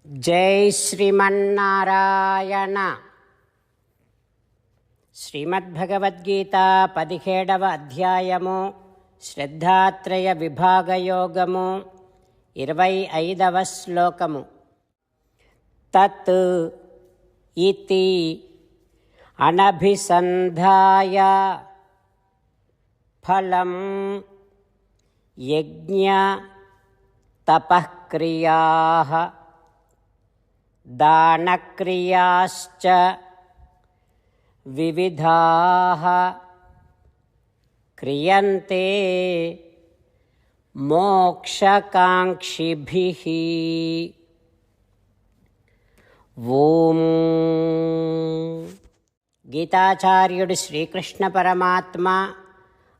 జై శ్రీమన్నారాయణ. శ్రీమద్భగవద్గీత 17వ అధ్యాయము శ్రద్ధాత్రయ విభాగయోగము 25వ శ్లోకము. తత్ ఇతి అనభిసంధాయ ఫలం యజ్ఞ తపఃక్రియాః దానక్రియాశ్చ వివిధాః క్రియంతే మోక్షకాంక్షిభిః. ఓం. గీతాచార్యుడు శ్రీకృష్ణ పరమాత్మ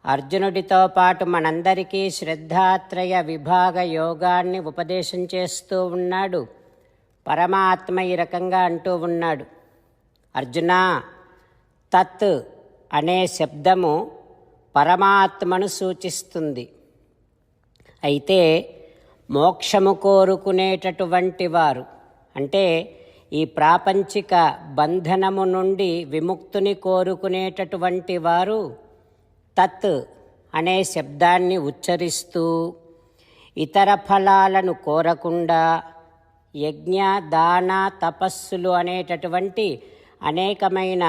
అర్జునుడితో పాటు మనందరికీ శ్రద్ధాత్రయ విభాగ యోగాన్ని ఉపదేశం చేస్తూ ఉన్నాడు. పరమాత్మ ఈ రకంగా అంటూ ఉన్నాడు, అర్జున, తత్ అనే శబ్దము పరమాత్మను సూచిస్తుంది. అయితే మోక్షము కోరుకునేటటువంటి వారు, అంటే ఈ ప్రాపంచిక బంధనము నుండి విముక్తిని కోరుకునేటటువంటి వారు తత్ అనే శబ్దాన్ని ఉచ్చరిస్తూ ఇతర ఫలాలను కోరకుండా యజ్ఞ దాన తపస్సులు అనేటటువంటి అనేకమైన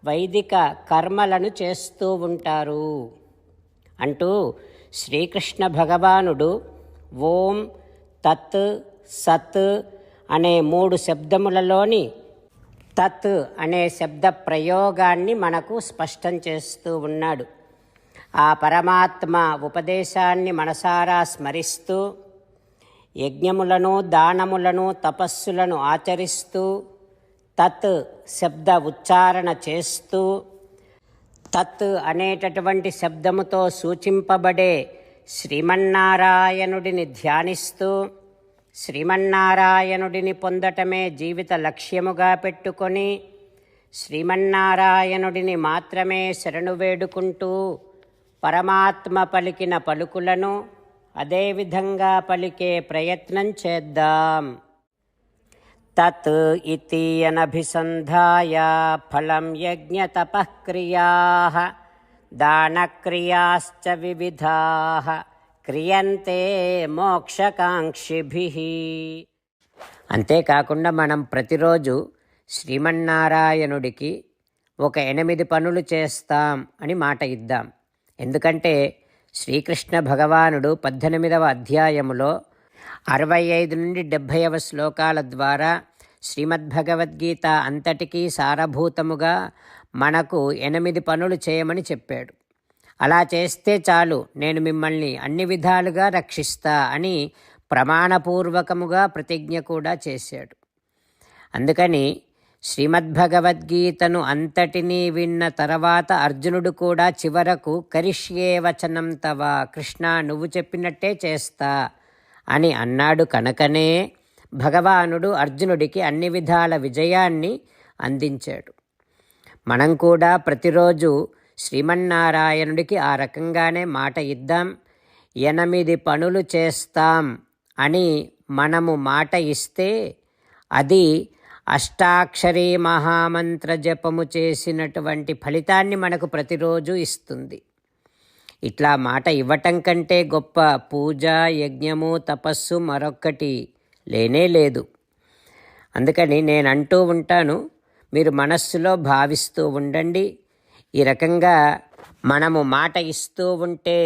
వైదిక కర్మలను చేస్తూ ఉంటారు అంటూ శ్రీకృష్ణ భగవానుడు ఓం, తత్, సత్ అనే 3 శబ్దములలోని తత్ అనే శబ్ద ప్రయోగాన్ని మనకు స్పష్టం చేస్తూ ఉన్నాడు. ఆ పరమాత్మ ఉపదేశాన్ని మనసారా స్మరిస్తూ యజ్ఞములను దానములను తపస్సులను ఆచరిస్తూ తత్ శబ్ద ఉచ్చారణ చేస్తూ తత్ అనేటటువంటి శబ్దముతో సూచింపబడే శ్రీమన్నారాయణుడిని ధ్యానిస్తూ శ్రీమన్నారాయణుడిని పొందటమే జీవిత లక్ష్యముగా పెట్టుకొని శ్రీమన్నారాయణుడిని మాత్రమే శరణు వేడుకుంటూ పరమాత్మ పలికిన పలుకులను అదేవిధంగా పలికే ప్రయత్నం చేద్దాం. తత్ ఇతి అనభిసంధాయ ఫలం యజ్ఞ తపఃక్రియాః దానక్రియాశ్చ వివిధాః క్రియంతే మోక్షకాంక్షిభిః. అంతేకాకుండా మనం ప్రతిరోజు శ్రీమన్నారాయణుడికి ఒక 8 పనులు చేస్తాం అని మాట ఇద్దాం. ఎందుకంటే శ్రీకృష్ణ భగవానుడు 18వ అధ్యాయములో 65 నుండి 70వ శ్లోకాల ద్వారా శ్రీమద్భగవద్గీత అంతటికీ సారభూతముగా మనకు 8 పనులు చేయమని చెప్పాడు. అలా చేస్తే చాలు, నేను మిమ్మల్ని అన్ని విధాలుగా రక్షిస్తా అని ప్రమాణపూర్వకముగా ప్రతిజ్ఞ కూడా చేశాడు. అందుకని శ్రీమద్భగవద్గీతను అంతటినీ విన్న తర్వాత అర్జునుడు కూడా చివరకు కరిష్యే వచనం తవ, కృష్ణ నువ్వు చెప్పినట్టే చేస్తా అని అన్నాడు. కనుకనే భగవానుడు అర్జునుడికి అన్ని విధాల విజయాన్ని అందించాడు. మనం కూడా ప్రతిరోజు శ్రీమన్నారాయణుడికి ఆ రకంగానే మాట ఇద్దాం. 8 పనులు చేస్తాం అని మనము మాట ఇస్తే అది అష్టాక్షరీ మహామంత్ర జపము చేసినటువంటి ఫలితాన్ని మనకు ప్రతిరోజు ఇస్తుంది. ఇట్లా మాట ఇవ్వటం కంటే గొప్ప పూజ, యజ్ఞము, తపస్సు మరొక్కటి లేనే లేదు. అందుకని నేను అంటూ ఉంటాను, మీరు మనస్సులో భావిస్తూ ఉండండి. ఈ రకంగా మనము మాట ఇస్తూ ఉంటే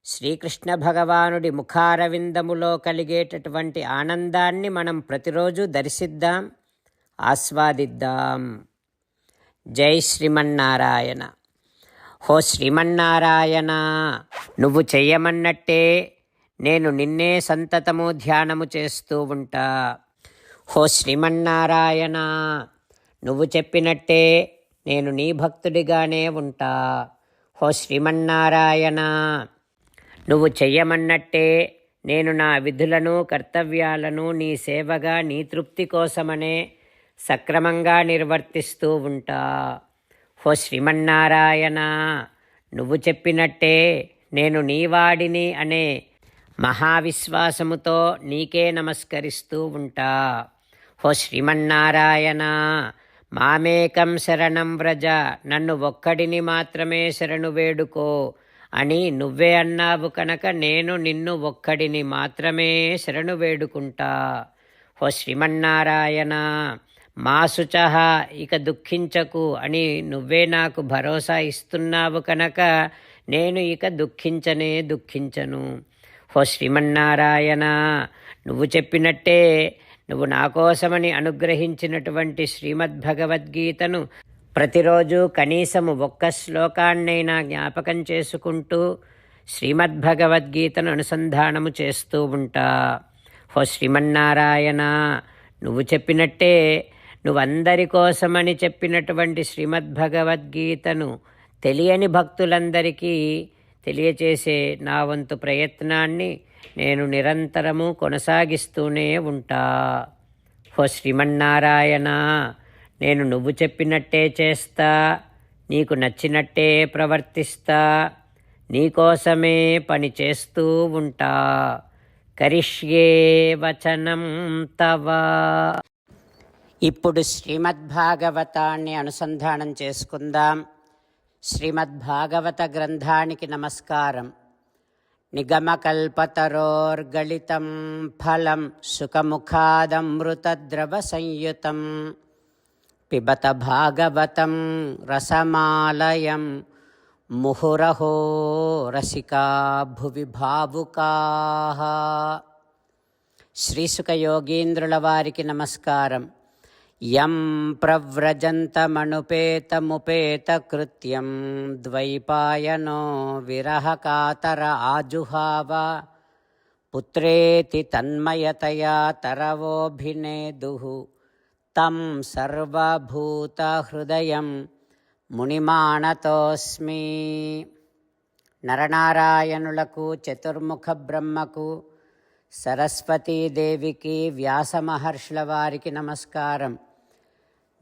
శ్రీకృష్ణ భగవానుడి ముఖారవిందములో కలిగేటటువంటి ఆనందాన్ని మనం ప్రతిరోజు దర్శిద్దాం, ఆస్వాదిద్దాం. జై శ్రీమన్నారాయణ. హో శ్రీమన్నారాయణ, నువ్వు చెయ్యమన్నట్టే నేను నిన్నే సంతతము ధ్యానము చేస్తూ ఉంటా. హో శ్రీమన్నారాయణ, నువ్వు చెప్పినట్టే నేను నీ భక్తుడిగానే ఉంటా. హో శ్రీమన్నారాయణ, నువ్వు చెయ్యమన్నట్టే నేను నా విధులను కర్తవ్యాలను నీ సేవగా నీ తృప్తి కోసమనే సక్రమంగా నిర్వర్తిస్తూ ఉంటా. హో శ్రీమన్నారాయణ, నువ్వు చెప్పినట్టే నేను నీవాడిని అనే మహావిశ్వాసముతో నీకే నమస్కరిస్తూ ఉంటా. ఓ శ్రీమన్నారాయణ, మామేకం శరణం వ్రజ, నన్ను ఒక్కడిని మాత్రమే శరణు వేడుకో అని నువ్వే అన్నావు కనుక నేను నిన్ను ఒక్కడిని మాత్రమే శరణు వేడుకుంటా. ఓ శ్రీమన్నారాయణ, మా శుచః, ఇక దుఃఖించకు అని నువ్వే నాకు భరోసా ఇస్తున్నావు కనుక నేను ఇక దుఃఖించను. ఓ శ్రీమన్నారాయణ, నువ్వు చెప్పినట్టే నువ్వు నా కోసమని అనుగ్రహించినటువంటి శ్రీమద్భగవద్గీతను ప్రతిరోజు కనీసము ఒక్క శ్లోకాన్నైనా జ్ఞాపకం చేసుకుంటూ శ్రీమద్భగవద్గీతను అనుసంధానము చేస్తూ ఉంటా. ఓ శ్రీమన్నారాయణ, నువ్వు చెప్పినట్టే నువ్వందరి కోసమని చెప్పినటువంటి శ్రీమద్భగవద్గీతను తెలియని భక్తులందరికీ తెలియచేసే నా వంతు ప్రయత్నాన్ని నేను నిరంతరము కొనసాగిస్తూనే ఉంటా. ఓ శ్రీమన్నారాయణ, నేను నువ్వు చెప్పినట్టే చేస్తా, నీకు నచ్చినట్టే ప్రవర్తిస్తా, నీకోసమే పని చేస్తూ ఉంటా. కరిష్యే వచనం తవ. ఇప్పుడు శ్రీమద్భాగవతాన్ని అనుసంధానం చేసుకుందాం. శ్రీమద్భాగవత గ్రంథానికి నమస్కారం. నిగమకల్పతరోర్గళితం ఫలం సుఖముఖాదమృతద్రవ సంయుతం పిబత భాగవతం రసమాలయం ముహురహో రసికా భువి భావుకాః. శ్రీసుఖ యోగీంద్రుల వారికి నమస్కారం. యం ప్రవ్రజంతమనుపేతముపేతకృత్యం ద్వైపాయనో విరహకాతర ఆజుహావ పుత్రేతి తన్మయతయా తరవోభినేదుః తం సర్వభూతహృదయం మునిమానతోస్మి. నరనారాయణులకు, చతుర్ముఖ బ్రహ్మకు, సరస్వతీదేవికి, వ్యాసమహర్షుల వారికి నమస్కారం.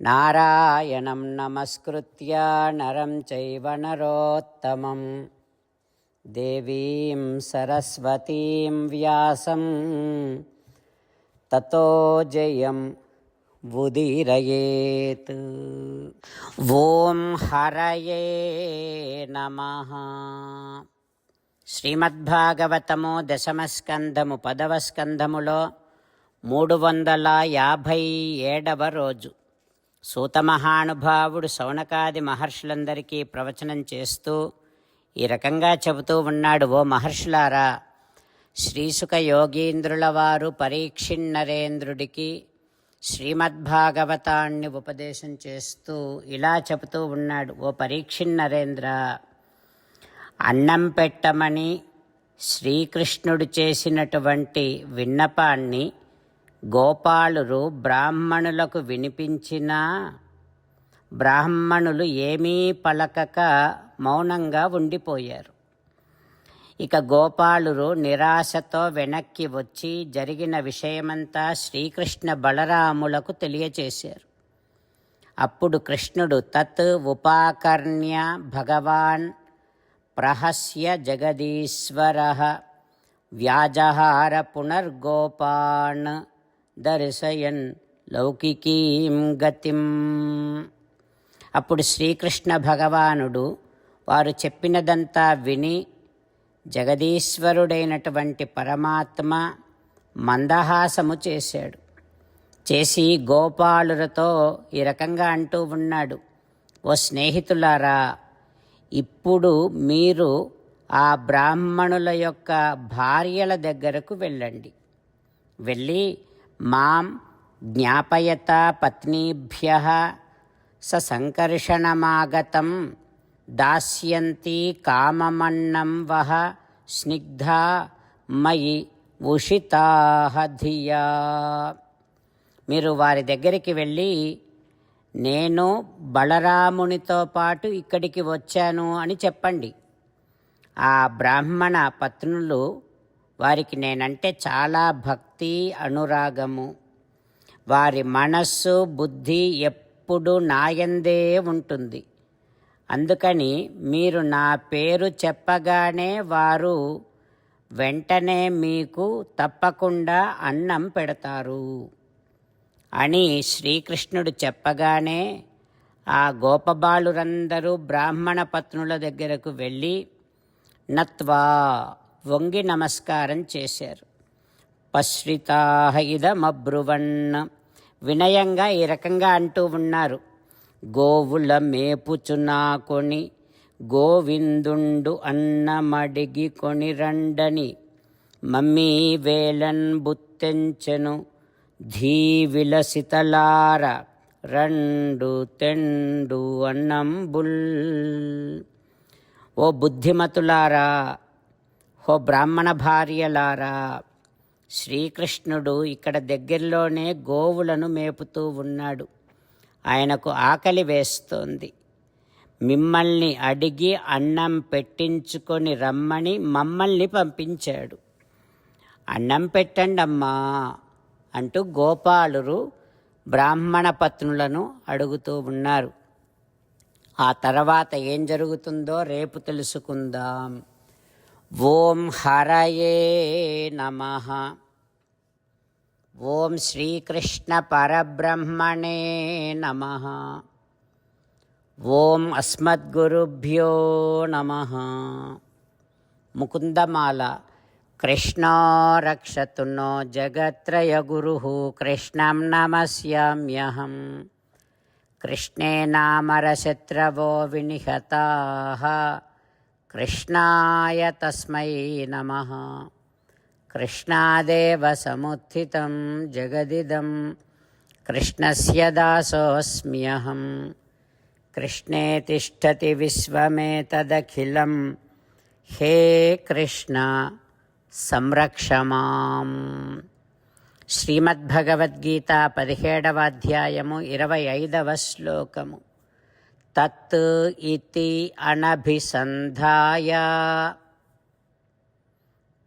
నారాయణం నమస్కృత్య నరం చైవ నరోత్తమం దేవీం సరస్వతీం వ్యాసం తతో జయం ఉదీరయేత్. ఓం హరయే నమః. శ్రీమద్భాగవతము దశమస్కంధము 10వ స్కంధములో 357వ రోజు. సూతమహానుభావుడు శౌనకాది మహర్షులందరికీ ప్రవచనం చేస్తూ ఈ రకంగా చెబుతూ ఉన్నాడు. ఓ మహర్షులారా, శ్రీసుఖ యోగీంద్రుల వారు పరీక్షిన్నరేంద్రుడికి శ్రీమద్భాగవతాన్ని ఉపదేశం చేస్తూ ఇలా చెబుతూ ఉన్నాడు. ఓ పరీక్షిన్నరేంద్ర, అన్నం పెట్టమని శ్రీకృష్ణుడు చేసినటువంటి విన్నపాన్ని గోపాలురు బ్రాహ్మణులకు వినిపించినా బ్రాహ్మణులు ఏమీ పలకక మౌనంగా ఉండిపోయారు. ఇక గోపాలురు నిరాశతో వెనక్కి వచ్చి జరిగిన విషయమంతా శ్రీకృష్ణ బలరాములకు తెలియచేశారు. అప్పుడు కృష్ణుడు తత్ ఉపాకర్ణ్య భగవాన్ ప్రహస్య జగదీశ్వరః వ్యాజహార పునర్గోపాన్ దర్శయన్ లౌకికీం గతిం. అప్పుడు శ్రీకృష్ణ భగవానుడు వారు చెప్పినదంతా విని జగదీశ్వరుడైనటువంటి పరమాత్మ మందహాసము చేశాడు. చేసి గోపాలులతో ఈ రకంగా అంటూ ఉన్నాడు. ఓ స్నేహితులారా, ఇప్పుడు మీరు ఆ బ్రాహ్మణుల యొక్క భార్యల దగ్గరకు వెళ్ళండి. వెళ్ళి మాం జ్ఞాపయత పత్నీభ్యః సంకర్షణమాగతం దాస్యంతి కామమన్నం వహ స్నిగ్ధా మయి ఉషితాః ధియా. మీరు వారి దగ్గరికి వెళ్ళి నేను బలరామునితో పాటు ఇక్కడికి వచ్చాను అని చెప్పండి. ఆ బ్రాహ్మణ పత్నులు వారికి నేనంటే చాలా భక్తి అనురాగము. వారి మనస్సు బుద్ధి ఎప్పుడు నాయందే ఉంటుంది. అందుకని మీరు నా పేరు చెప్పగానే వారు వెంటనే మీకు తప్పకుండా అన్నం పెడతారు అని శ్రీకృష్ణుడు చెప్పగానే ఆ గోపబాలురందరూ బ్రాహ్మణ పత్నుల దగ్గరకు వెళ్ళి నత్వా వంగి నమస్కారం చేశారు. పశ్రితాహ ఇదమబ్రువన్, వినయంగా ఈ రకంగా అంటూ ఉన్నారు. గోవుల మేపుచునాకొని గోవిందుండు అన్నమడిగి కొనిరండని మమ్మీ వేలన్ బుత్తెంచెను ధీ విలసితలార రెండు తెండు అన్నంబుల్. ఓ బుద్ధిమతులారా, ఓ బ్రాహ్మణ భార్యలారా, శ్రీకృష్ణుడు ఇక్కడ దగ్గరలోనే గోవులను మేపుతూ ఉన్నాడు. ఆయనకు ఆకలి వేస్తోంది. మిమ్మల్ని అడిగి అన్నం పెట్టించుకొని రమ్మని మమ్మల్ని పంపించాడు. అన్నం పెట్టండి అమ్మా అంటూ గోపాలురు బ్రాహ్మణ పత్నులను అడుగుతూ ఉన్నారు. ఆ తర్వాత ఏం జరుగుతుందో రేపు తెలుసుకుందాం. ఓం హరయే నమః. ఓం శ్రీకృష్ణ పరబ్రహ్మణే నమః. ఓం అస్మద్గురుభ్యో నమః. ముకుందమాల. కృష్ణో రక్షతు నో జగత్రయగురుః కృష్ణం నమస్యామ్యహం. కృష్ణేనామరశత్రవో వినిహతాః కృష్ణాయ తస్మై నమః. కృష్ణాదేవ సముత్థితం జగదిదం కృష్ణస్య దాసోऽస్మ్యహం. కృష్ణే తిష్టతి విశ్వమేతదఖిలం హే కృష్ణ సంరక్ష మాం. శ్రీమద్భగవద్గీత 17వ అధ్యాయము 25వ శ్లోకము. తత్ ఇతి అనభిసంధాయ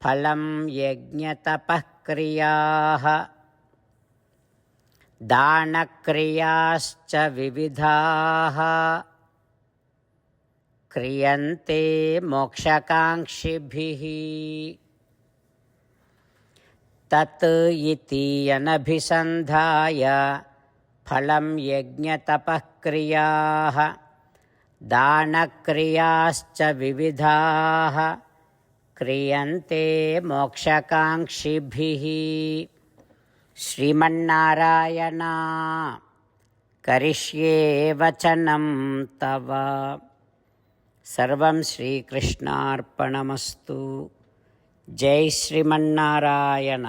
ఫలం యజ్ఞతపఃక్రియాః దానక్రియాశ్చ వివిధాః క్రియంతే మోక్షకాంక్షిభిః. తత్ ఇతి అనభిసంధాయ ఫలం యజ్ఞతపఃక్రియాః దానక్రియాశ్చ వివిధాః క్రియంతే మోక్షకాంక్షిభిః. శ్రీమన్నారాయణ కరిష్యే వచనం తవ. సర్వం శ్రీకృష్ణార్పణమస్తు. జై శ్రీమన్నారాయణ.